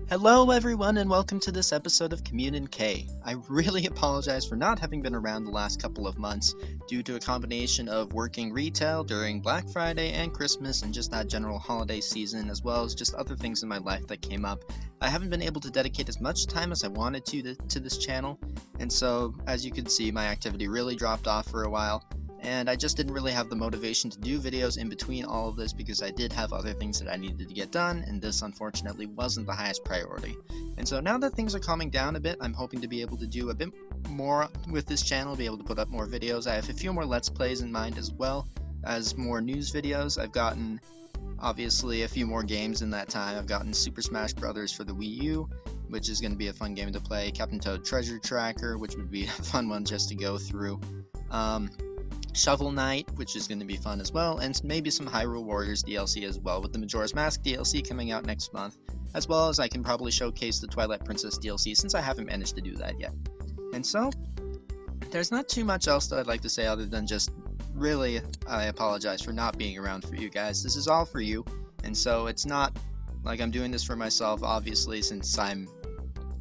Hello everyone and welcome to this episode of CommuNInqué. I really apologize for not having been around the last couple of months due to a combination of working retail during Black Friday and Christmas and just that general holiday season, as well as just other things in my life that came up. I haven't been able to dedicate as much time as I wanted to this channel, and so as you can see, my activity really dropped off for a while. And I just didn't really have the motivation to do videos in between all of this because I did have other things that I needed to get done, and this unfortunately wasn't the highest priority. And so now that things are calming down a bit, I'm hoping to be able to do a bit more with this channel, be able to put up more videos. I have a few more Let's Plays in mind as well as more news videos. I've gotten, obviously, a few more games in that time. I've gotten Super Smash Bros. For the Wii U, which is going to be a fun game to play, Captain Toad Treasure Tracker, which would be a fun one just to go through. Shovel Knight, which is going to be fun as well, and maybe some Hyrule Warriors DLC as well, with the Majora's Mask DLC coming out next month, as well as I can probably showcase the Twilight Princess DLC since I haven't managed to do that yet. And so, there's not too much else that I'd like to say other than just, really, I apologize for not being around for you guys. This is all for you, and so it's not like I'm doing this for myself, obviously, since I'm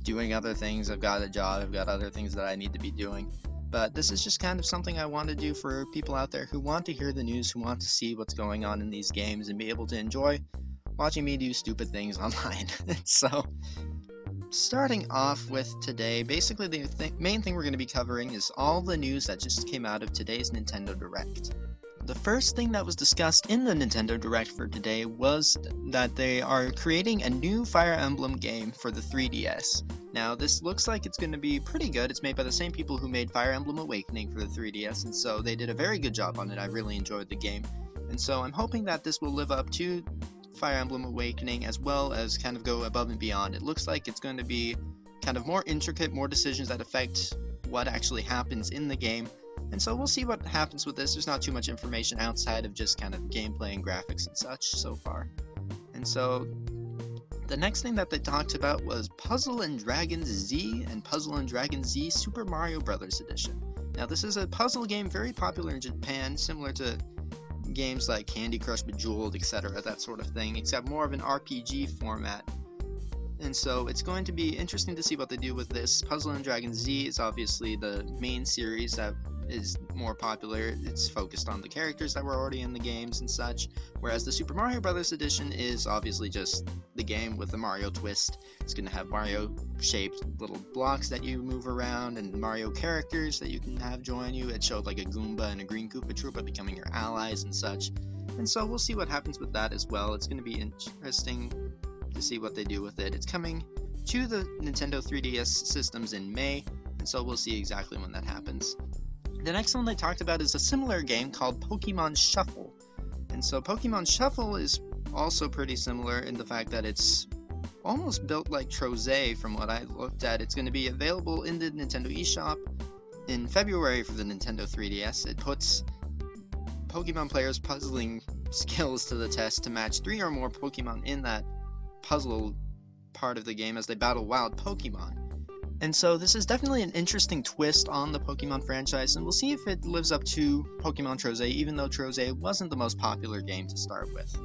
doing other things. I've got a job, I've got other things that I need to be doing. But this is just kind of something I want to do for people out there who want to hear the news, who want to see what's going on in these games, and be able to enjoy watching me do stupid things online. So, starting off with today, basically the main thing we're going to be covering is all the news that just came out of today's Nintendo Direct. The first thing that was discussed in the Nintendo Direct for today was that they are creating a new Fire Emblem game for the 3DS. Now, this looks like it's going to be pretty good. It's made by the same people who made Fire Emblem Awakening for the 3DS, and so they did a very good job on it. I really enjoyed the game. And so I'm hoping that this will live up to Fire Emblem Awakening as well as kind of go above and beyond. It looks like it's going to be kind of more intricate, more decisions that affect what actually happens in the game. And so we'll see what happens with this. There's not too much information outside of just kind of gameplay and graphics and such so far. And so the next thing that they talked about was Puzzle & Dragons Z and Puzzle & Dragons Z Super Mario Bros. Edition. Now this is a puzzle game very popular in Japan, similar to games like Candy Crush, Bejeweled, etc., that sort of thing, except more of an RPG format. And so it's going to be interesting to see what they do with this. Puzzle & Dragons Z is obviously the main series that is more popular. It's focused on the characters that were already in the games and such, whereas the Super Mario Bros. Edition is obviously just the game with the Mario twist. It's going to have Mario-shaped little blocks that you move around and Mario characters that you can have join you. It showed like a Goomba and a Green Koopa Troopa becoming your allies and such. And so we'll see what happens with that as well. It's going to be interesting to see what they do with it. It's coming to the Nintendo 3DS systems in May, and so we'll see exactly when that happens. The next one they talked about is a similar game called Pokemon Shuffle. And so Pokemon Shuffle is also pretty similar in the fact that it's almost built like Troze from what I looked at. It's going to be available in the Nintendo eShop in February for the Nintendo 3DS. It puts Pokemon players' puzzling skills to the test to match 3 or more Pokemon in that puzzle part of the game as they battle wild Pokemon. And so this is definitely an interesting twist on the Pokemon franchise, and we'll see if it lives up to Pokemon Troze, even though Troze wasn't the most popular game to start with.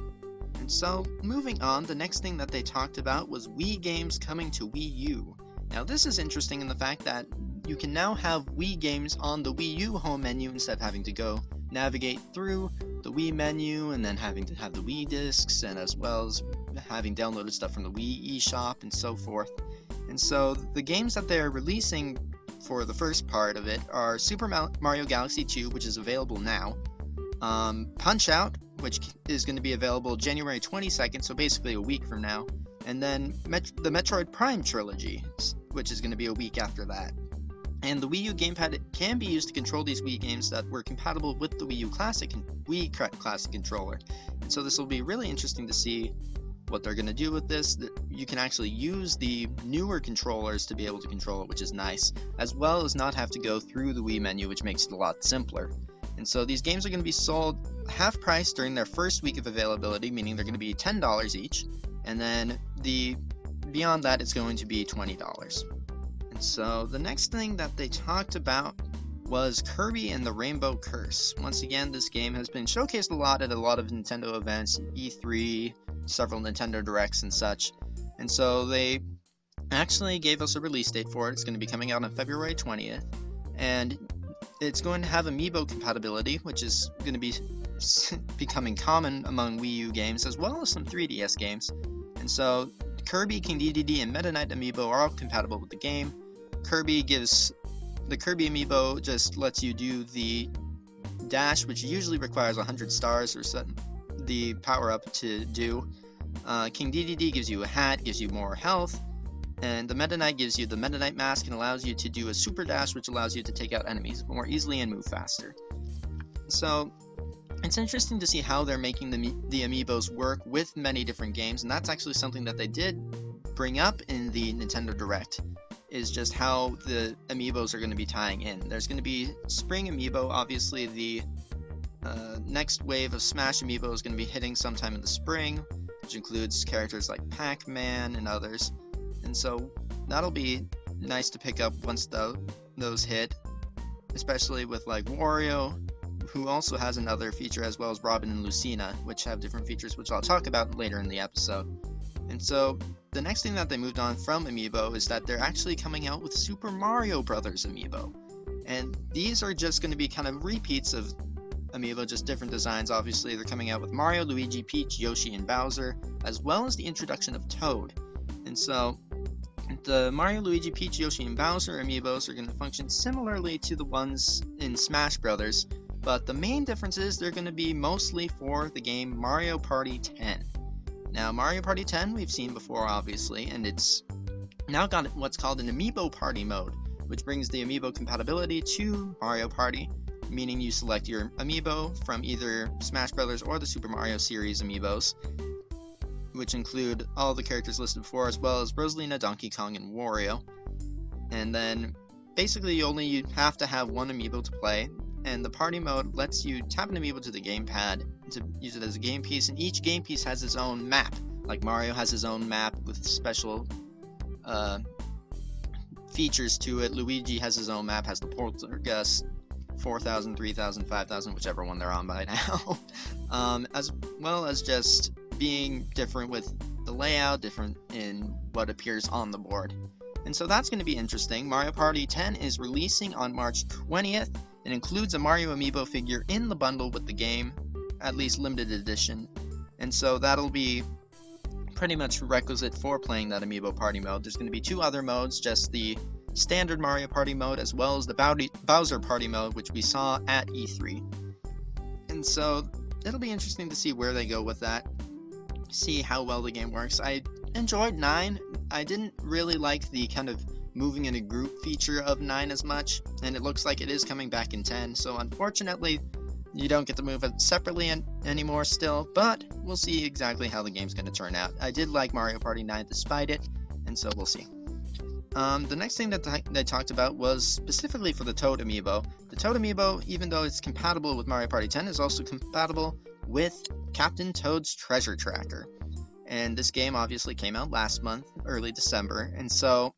And so, moving on, the next thing that they talked about was Wii games coming to Wii U. Now this is interesting in the fact that you can now have Wii games on the Wii U home menu instead of having to go navigate through the Wii menu and then having to have the Wii discs, and as well as having downloaded stuff from the Wii eShop and so forth. And so the games that they're releasing for the first part of it are Super Mario Galaxy 2, which is available now, Punch-Out, which is going to be available January 22nd, so basically a week from now, and then the Metroid Prime trilogy, which is going to be a week after that. And the Wii U gamepad can be used to control these Wii games that were compatible with the Wii Classic controller. And so this will be really interesting to see what they're going to do with this. You can actually use the newer controllers to be able to control it, which is nice, as well as not have to go through the Wii menu, which makes it a lot simpler. And so these games are going to be sold half price during their first week of availability, meaning they're going to be $10 each, and then the beyond that, it's going to be $20. And so the next thing that they talked about was Kirby and the Rainbow Curse. Once again, this game has been showcased a lot at a lot of Nintendo events, E3, several Nintendo Directs and such. And so they actually gave us a release date for it. It's going to be coming out on February 20th. And it's going to have amiibo compatibility, which is going to be becoming common among Wii U games, as well as some 3DS games. And so Kirby, King Dedede, and Meta Knight amiibo are all compatible with the game. The Kirby amiibo just lets you do the dash, which usually requires 100 stars or something, the power-up to do. King Dedede gives you a hat, gives you more health, and the Meta Knight gives you the Meta Knight mask and allows you to do a super dash, which allows you to take out enemies more easily and move faster. So it's interesting to see how they're making the amiibos work with many different games, and that's actually something that they did bring up in the Nintendo Direct, is just how the amiibos are going to be tying in. There's going to be Spring amiibo, obviously the next wave of Smash amiibo is going to be hitting sometime in the spring, which includes characters like Pac-Man and others. And so that'll be nice to pick up once those hit, especially with like Wario, who also has another feature, as well as Robin and Lucina, which have different features, which I'll talk about later in the episode. And so the next thing that they moved on from amiibo is that they're actually coming out with Super Mario Brothers amiibo. And these are just going to be kind of repeats of amiibo, just different designs. Obviously, they're coming out with Mario, Luigi, Peach, Yoshi, and Bowser, as well as the introduction of Toad. And so the Mario, Luigi, Peach, Yoshi, and Bowser amiibos are going to function similarly to the ones in Smash Brothers, but the main difference is they're going to be mostly for the game Mario Party 10. Now, Mario Party 10 we've seen before, obviously, and it's now got what's called an Amiibo Party mode, which brings the amiibo compatibility to Mario Party, meaning you select your amiibo from either Smash Brothers or the Super Mario series amiibos, which include all the characters listed before, as well as Rosalina, Donkey Kong, and Wario. And then basically you have to have one amiibo to play, and the party mode lets you tap an amiibo to the gamepad to use it as a game piece, and each game piece has its own map. Like Mario has his own map with special features to it. Luigi has his own map, has the Poltergust 4000, 3000, 5000, whichever one they're on by now. As well as just being different with the layout, different in what appears on the board. And so that's going to be interesting. Mario Party 10 is releasing on March 20th. It includes a Mario amiibo figure in the bundle with the game, at least limited edition. And so that'll be pretty much requisite for playing that amiibo party mode. There's going to be two other modes, just the standard Mario Party mode as well as the Bowser Party mode, which we saw at E3. And so it'll be interesting to see where they go with that, see how well the game works. I enjoyed 9. I didn't really like the kind of moving in a group feature of 9 as much, and it looks like it is coming back in 10, so unfortunately you don't get to move it separately anymore still, but we'll see exactly how the game's going to turn out. I did like Mario Party 9 despite it, and so we'll see. The next thing that they talked about was specifically for the Toad amiibo. The Toad amiibo, even though it's compatible with Mario Party 10, is also compatible with Captain Toad's Treasure Tracker. And this game obviously came out last month, early December, and so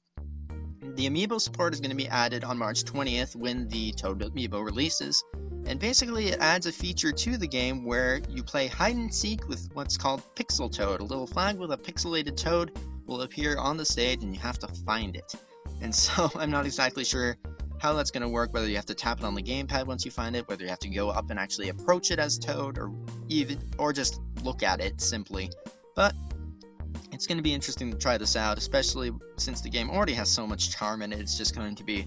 the amiibo support is going to be added on March 20th when the Toad amiibo releases. And basically it adds a feature to the game where you play hide and seek with what's called Pixel Toad. A little flag with a pixelated toad will appear on the stage and you have to find it. And so I'm not exactly sure how that's going to work, whether you have to tap it on the gamepad once you find it, whether you have to go up and actually approach it as Toad, or just look at it simply. But it's going to be interesting to try this out, especially since the game already has so much charm in it. It's just going to be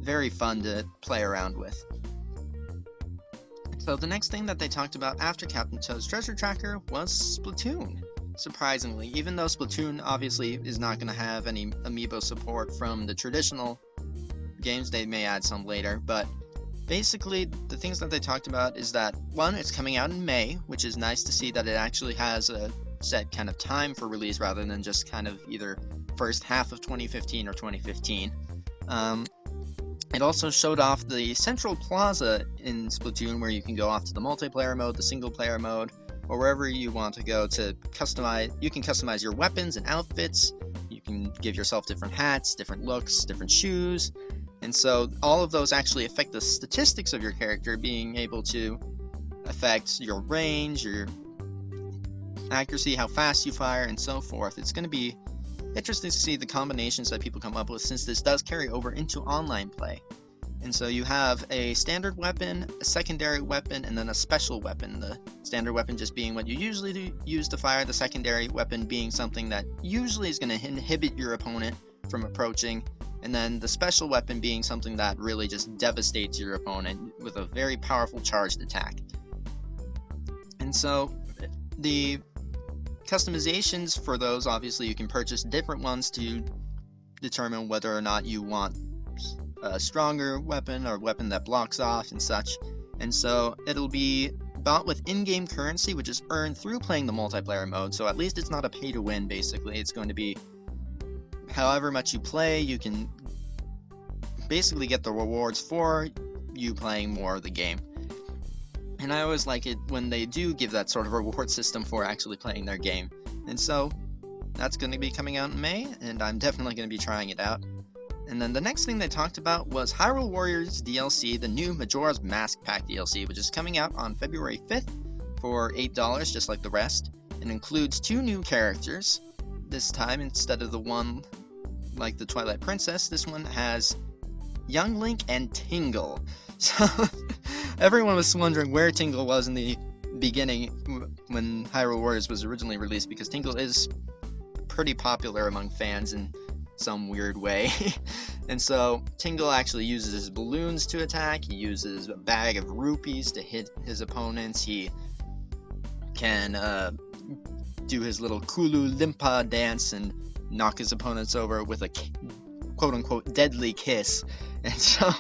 very fun to play around with. So the next thing that they talked about after Captain Toad's Treasure Tracker was Splatoon. Surprisingly, even though Splatoon obviously is not going to have any amiibo support from the traditional games, they may add some later, but basically the things that they talked about is that, one, it's coming out in May, which is nice to see that it actually has a set kind of time for release rather than just kind of either first half of 2015 or 2015. It also showed off the Central Plaza in Splatoon, where you can go off to the multiplayer mode, the single player mode, or wherever you want to go to customize. You can customize your weapons and outfits. You can give yourself different hats, different looks, different shoes. And so all of those actually affect the statistics of your character, being able to affect your range, your accuracy, how fast you fire, and so forth. It's going to be interesting to see the combinations that people come up with, since this does carry over into online play. And so you have a standard weapon, a secondary weapon, and then a special weapon. The standard weapon just being what you usually use to fire, the secondary weapon being something that usually is going to inhibit your opponent from approaching, and then the special weapon being something that really just devastates your opponent with a very powerful charged attack. And so the customizations for those, obviously you can purchase different ones to determine whether or not you want a stronger weapon or a weapon that blocks off and such. And so it'll be bought with in-game currency, which is earned through playing the multiplayer mode. So at least it's not a pay to win. Basically, it's going to be however much you play, you can basically get the rewards for you playing more of the game. And I always like it when they do give that sort of reward system for actually playing their game. And so that's going to be coming out in May, and I'm definitely going to be trying it out. And then the next thing they talked about was Hyrule Warriors DLC, the new Majora's Mask Pack DLC, which is coming out on February 5th for $8, just like the rest. It includes 2 new characters. This time, instead of the one like the Twilight Princess, this one has Young Link and Tingle. So everyone was wondering where Tingle was in the beginning when Hyrule Warriors was originally released, because Tingle is pretty popular among fans in some weird way. And so Tingle actually uses his balloons to attack. He uses a bag of rupees to hit his opponents. He can do his little Kulu Limpa dance and knock his opponents over with a quote-unquote deadly kiss. And so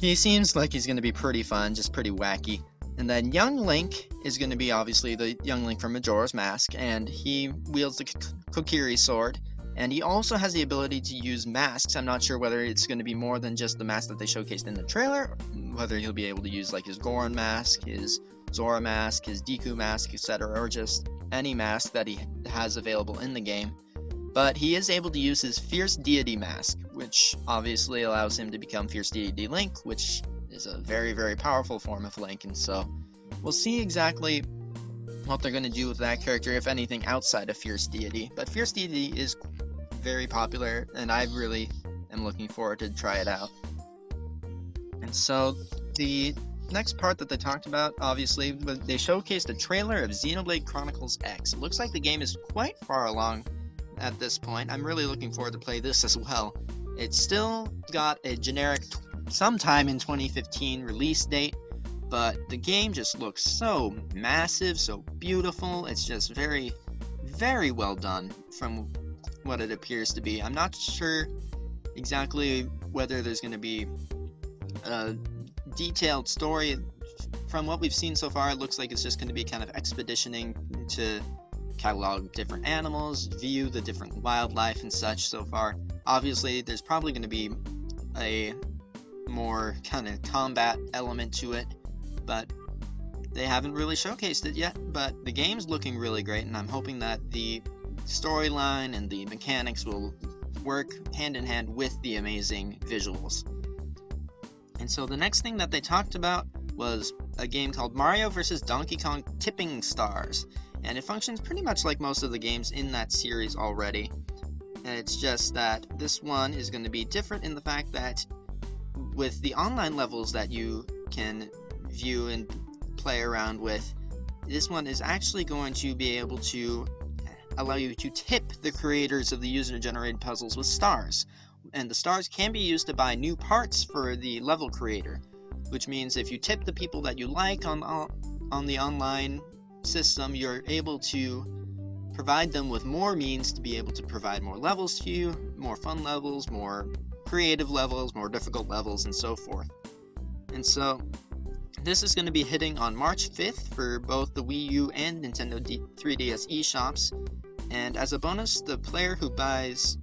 he seems like he's going to be pretty fun, just pretty wacky. And then Young Link is going to be obviously the Young Link from Majora's Mask, and he wields the Kokiri sword. And he also has the ability to use masks. I'm not sure whether it's going to be more than just the mask that they showcased in the trailer, whether he'll be able to use like his Goron mask, his Zora mask, his Deku mask, etc., or just any mask that he has available in the game. But he is able to use his Fierce Deity mask, which obviously allows him to become Fierce Deity Link, which is a very, very powerful form of Link. And so we'll see exactly what they're going to do with that character, if anything, outside of Fierce Deity. But Fierce Deity is very popular, and I really am looking forward to try it out. And so the next part that they talked about, obviously, they showcased a trailer of Xenoblade Chronicles X. It looks like the game is quite far along at this point. I'm really looking forward to play this as well. It's still got a generic sometime in 2015 release date, but the game just looks so massive, so beautiful. It's just very, very well done from what it appears to be. I'm not sure exactly whether there's going to be a detailed story. From what we've seen so far, it looks like it's just going to be kind of expeditioning to catalog different animals, view the different wildlife and such so far. Obviously, there's probably going to be a more kind of combat element to it, but they haven't really showcased it yet. But the game's looking really great, and I'm hoping that the storyline and the mechanics will work hand in hand with the amazing visuals. And so the next thing that they talked about was a game called Mario vs. Donkey Kong Tipping Stars, and it functions pretty much like most of the games in that series already. And it's just that this one is going to be different in the fact that with the online levels that you can view and play around with, this one is actually going to be able to allow you to tip the creators of the user-generated puzzles with stars. And the stars can be used to buy new parts for the level creator, which means if you tip the people that you like on the online system, you're able to provide them with more means to be able to provide more levels to you, more fun levels, more creative levels, more difficult levels, and so forth. And so this is going to be hitting on March 5th for both the Wii U and Nintendo 3DS eShops. And as a bonus, the player who buys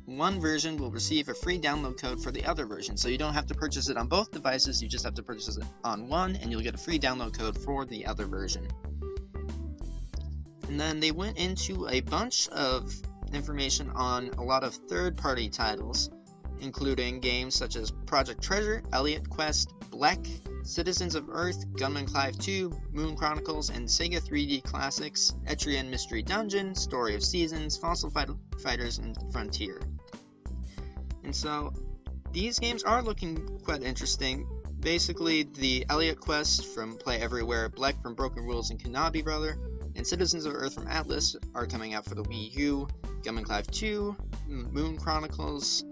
one version will receive a free download code for the other version. So you don't have to purchase it on both devices, you just have to purchase it on one, and you'll get a free download code for the other version. And then they went into a bunch of information on a lot of third-party titles, including games such as Project Treasure, Elliot Quest, Black, Citizens of Earth, Gunman Clive 2, Moon Chronicles, and Sega 3D Classics, Etrian Mystery Dungeon, Story of Seasons, Fossil Fighters, and Frontier. And so, these games are looking quite interesting. Basically, the Elliot Quest from Play Everywhere, Black from Broken Rules and Kanabi Brother, and Citizens of Earth from Atlas are coming out for the Wii U, Gunman Clive 2, Moon Chronicles,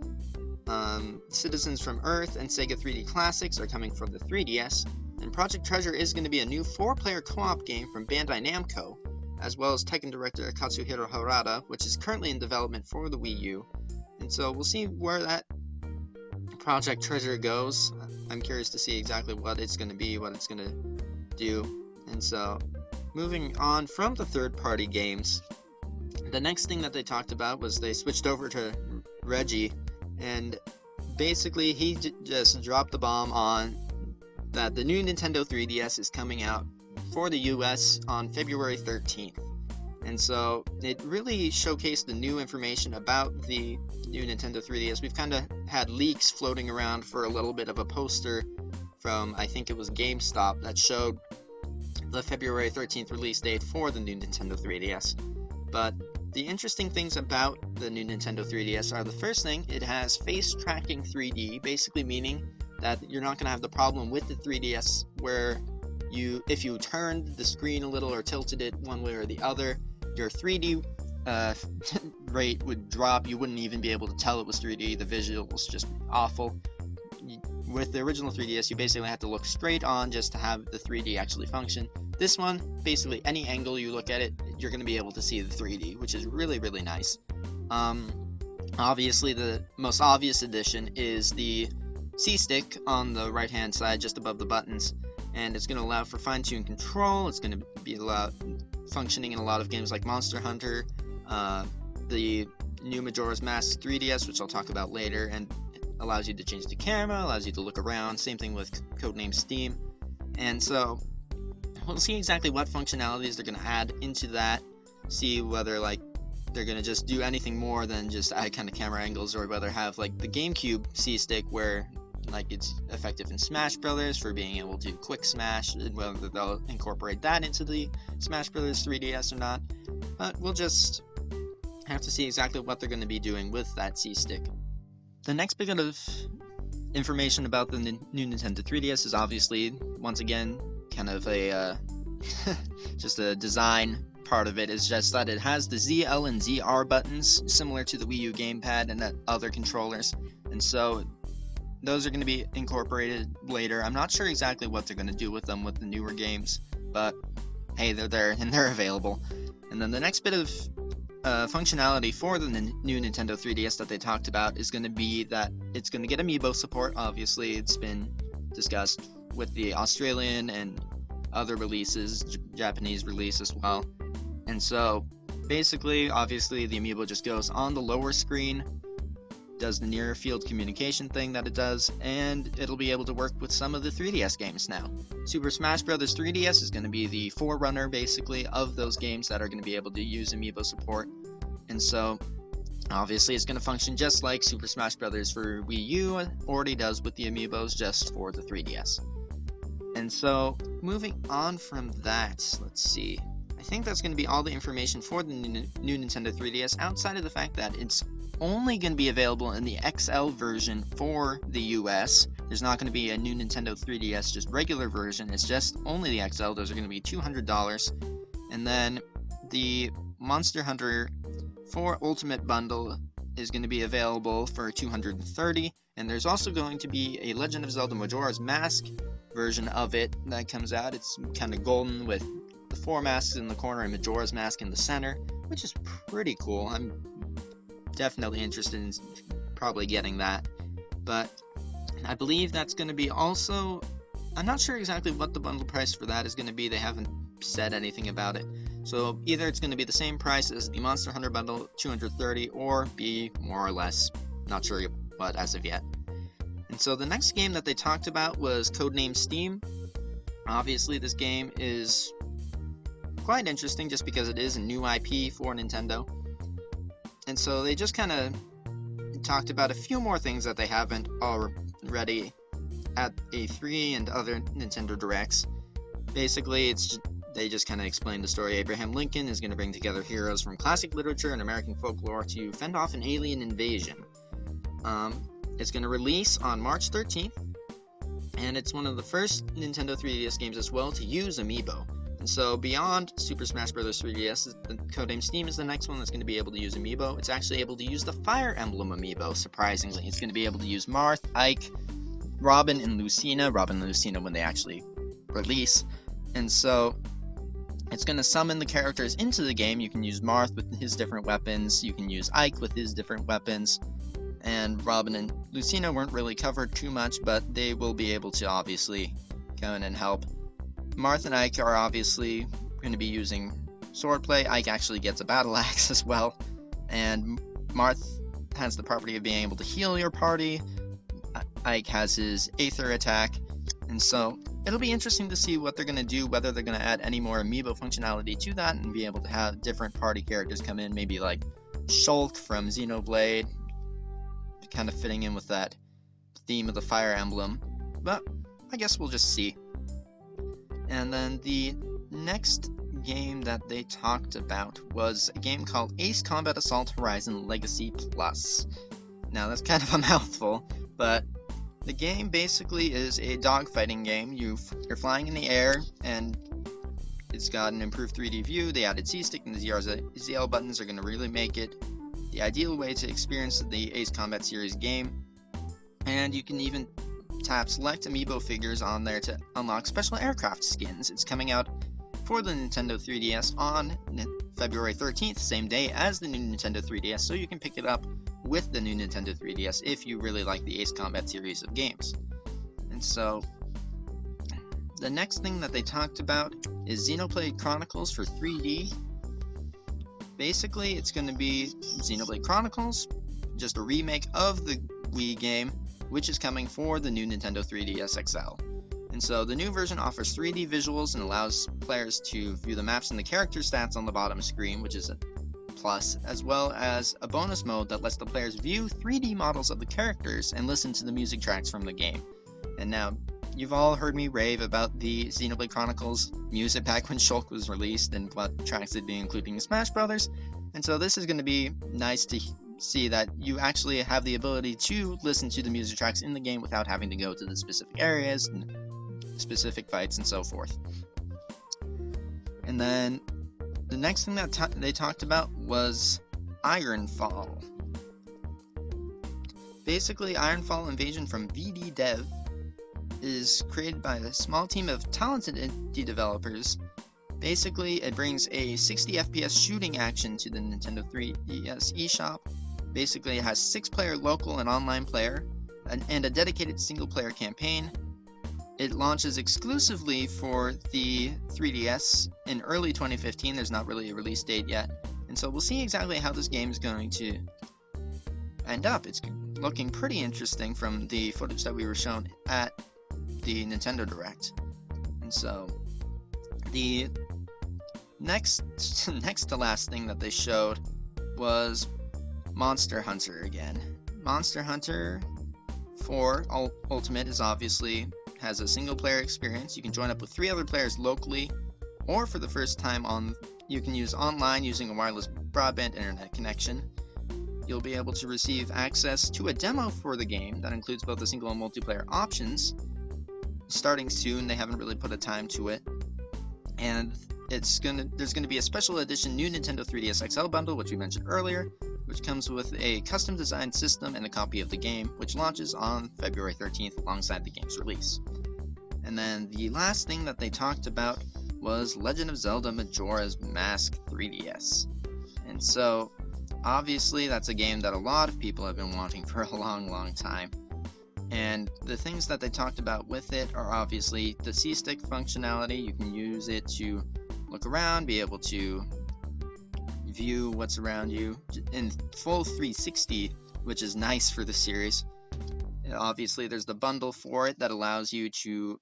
Citizens from Earth and Sega 3D Classics are coming for the 3DS, and Project Treasure is going to be a new 4-player co-op game from Bandai Namco, as well as Tekken director Katsuhiro Harada, which is currently in development for the Wii U. And so we'll see where that Project Treasure goes. I'm curious to see exactly what it's going to be, what it's going to do. And so, moving on from the third-party games, the next thing that they talked about was they switched over to Reggie, and basically he just dropped the bomb on that the new Nintendo 3DS is coming out for the US on February 13th. And so it really showcased the new information about the new Nintendo 3DS. We've kind of had leaks floating around for a little bit of a poster from, I think it was GameStop, that showed the February 13th release date for the new Nintendo 3DS. But the interesting things about the new Nintendo 3DS are, the first thing, it has face tracking 3D, basically meaning that you're not going to have the problem with the 3DS where if you turned the screen a little or tilted it one way or the other, your 3D rate would drop. You wouldn't even be able to tell it was 3D. The visual was just awful. With the original 3DS, you basically had to look straight on just to have the 3D actually function. This one, basically any angle you look at it, you're going to be able to see the 3D, which is really, really nice. Obviously, the most obvious addition is the C-stick on the right-hand side, just above the buttons, and it's going to allow for fine-tuned control. It's going to be functioning in a lot of games like Monster Hunter, the new Majora's Mask 3DS, which I'll talk about later, and allows you to change the camera, allows you to look around. Same thing with Codename Steam. And so we'll see exactly what functionalities they're going to add into that, see whether they're going to just do anything more than just add kind of camera angles, or whether have the GameCube C-stick where it's effective in Smash Brothers for being able to quick smash, and whether they'll incorporate that into the Smash Brothers 3DS or not. But we'll just have to see exactly what they're going to be doing with that C-stick. The next bit of information about the new Nintendo 3DS is obviously, once again, kind of a just a design part of it, is just that it has the ZL and ZR buttons similar to the Wii U gamepad and other controllers, and so those are going to be incorporated later. I'm not sure exactly what they're going to do with them with the newer games, but hey, they're there and they're available. And then the next bit of functionality for the new Nintendo 3DS that they talked about is going to be that it's going to get amiibo support. Obviously, it's been discussed with the Australian and other releases, Japanese release as well. And so, basically, obviously, the amiibo just goes on the lower screen, does the near field communication thing that it does, and it'll be able to work with some of the 3DS games now. Super Smash Bros. 3DS is going to be the forerunner, basically, of those games that are going to be able to use amiibo support. And so, obviously, it's going to function just like Super Smash Bros. For Wii U already does with the amiibos, just for the 3DS. And so, moving on from that, let's see. I think that's going to be all the information for the new Nintendo 3DS, outside of the fact that it's only going to be available in the XL version for the US. There's not going to be a new Nintendo 3DS, just regular version. It's just only the XL. Those are going to be $200. And then the Monster Hunter 4 Ultimate Bundle is going to be available for $230. And there's also going to be a Legend of Zelda Majora's Mask version of it that comes out. It's kind of golden with the 4 masks in the corner and Majora's Mask in the center, which is pretty cool. I'm definitely interested in probably getting that. But I believe that's going to be also, I'm not sure exactly what the bundle price for that is going to be. They haven't said anything about it. So either it's going to be the same price as the Monster Hunter bundle, $230, or be more or less. Not sure what as of yet. And so the next game that they talked about was Codename Steam. Obviously, this game is quite interesting just because it is a new IP for Nintendo. And so they just kind of talked about a few more things that they haven't already at A3 and other Nintendo Directs. Basically, they just kind of explained the story. Abraham Lincoln is going to bring together heroes from classic literature and American folklore to fend off an alien invasion. It's going to release on March 13th, and it's one of the first Nintendo 3DS games as well to use Amiibo. And so beyond Super Smash Bros. 3DS, the codename Steam is the next one that's going to be able to use Amiibo. It's actually able to use the Fire Emblem Amiibo, surprisingly. It's going to be able to use Marth, Ike, Robin, and Lucina when they actually release. And so it's going to summon the characters into the game. You can use Marth with his different weapons, you can use Ike with his different weapons, and Robin and Lucina weren't really covered too much, but they will be able to obviously go in and help. Marth and Ike are obviously going to be using swordplay. Ike actually gets a battle axe as well, and Marth has the property of being able to heal your party. Ike has his Aether attack, and so it'll be interesting to see what they're going to do, whether they're going to add any more Amiibo functionality to that and be able to have different party characters come in, maybe like Shulk from Xenoblade, kind of fitting in with that theme of the Fire Emblem, but I guess we'll just see. And then the next game that they talked about was a game called Ace Combat Assault Horizon Legacy Plus. Now that's kind of a mouthful, but the game basically is a dogfighting game. You're flying in the air, and it's got an improved 3D view. The added C-stick and the ZL buttons are going to really make it the ideal way to experience the Ace Combat series game. And you can even tap select Amiibo figures on there to unlock special aircraft skins. It's coming out for the Nintendo 3DS on February 13th, same day as the new Nintendo 3DS, so you can pick it up with the new Nintendo 3DS if you really like the Ace Combat series of games. And so the next thing that they talked about is Xenoblade Chronicles for 3D. Basically, it's going to be Xenoblade Chronicles, just a remake of the Wii game, which is coming for the new Nintendo 3DS XL. And so the new version offers 3D visuals and allows players to view the maps and the character stats on the bottom screen, which is a plus, as well as a bonus mode that lets the players view 3D models of the characters and listen to the music tracks from the game. And now, you've all heard me rave about the Xenoblade Chronicles music back when Shulk was released and what tracks they'd be including in Smash Brothers. And so this is going to be nice to see that you actually have the ability to listen to the music tracks in the game without having to go to the specific areas and specific fights and so forth. And then the next thing that they talked about was Ironfall. Basically, Ironfall Invasion from VD Dev is created by a small team of talented indie developers. Basically, it brings a 60 FPS shooting action to the Nintendo 3DS eShop. Basically, it has 6-player local and online player, and a dedicated single-player campaign. It launches exclusively for the 3DS in early 2015. There's not really a release date yet, and so we'll see exactly how this game is going to end up. It's looking pretty interesting from the footage that we were shown at the Nintendo Direct. And so the next to last thing that they showed was Monster Hunter again. Monster Hunter 4 Ultimate is obviously has a single player experience. You can join up with 3 other players locally, or for the first time you can use online using a wireless broadband internet connection. You'll be able to receive access to a demo for the game that includes both the single and multiplayer options. Starting soon, they haven't really put a time to it. And there's gonna be a special edition new Nintendo 3DS XL bundle, which we mentioned earlier, which comes with a custom designed system and a copy of the game, which launches on February 13th alongside the game's release. And then the last thing that they talked about was Legend of Zelda Majora's Mask 3DS. And so, obviously, that's a game that a lot of people have been wanting for a long time. And the things that they talked about with it are obviously the C-stick functionality. You can use it to look around, be able to view what's around you in full 360, which is nice for the series. Obviously, there's the bundle for it that allows you to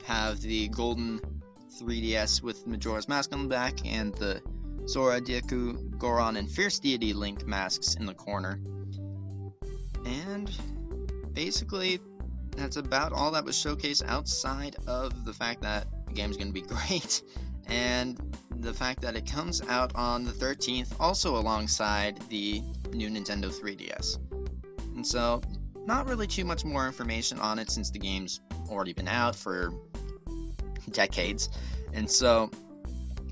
have the golden 3DS with Majora's Mask on the back and the Sora, Deku, Goron, and Fierce Deity Link masks in the corner. And basically, that's about all that was showcased outside of the fact that the game's going to be great, and the fact that it comes out on the 13th, also alongside the new Nintendo 3DS. And so, not really too much more information on it since the game's already been out for decades. And so,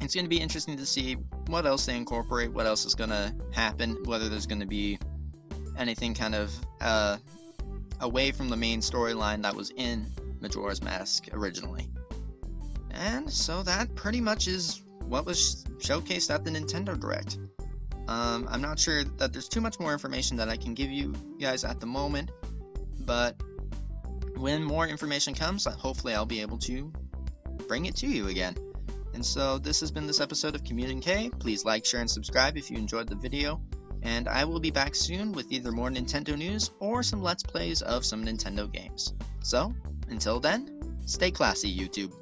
it's going to be interesting to see what else they incorporate, what else is going to happen, whether there's going to be anything kind of away from the main storyline that was in Majora's Mask originally. And so that pretty much is what was showcased at the Nintendo Direct. I'm not sure that there's too much more information that I can give you guys at the moment, but when more information comes, hopefully I'll be able to bring it to you again. And so this has been this episode of CommuNInqué. Please like, share, and subscribe if you enjoyed the video. And I will be back soon with either more Nintendo news or some Let's Plays of some Nintendo games. So, until then, stay classy, YouTube.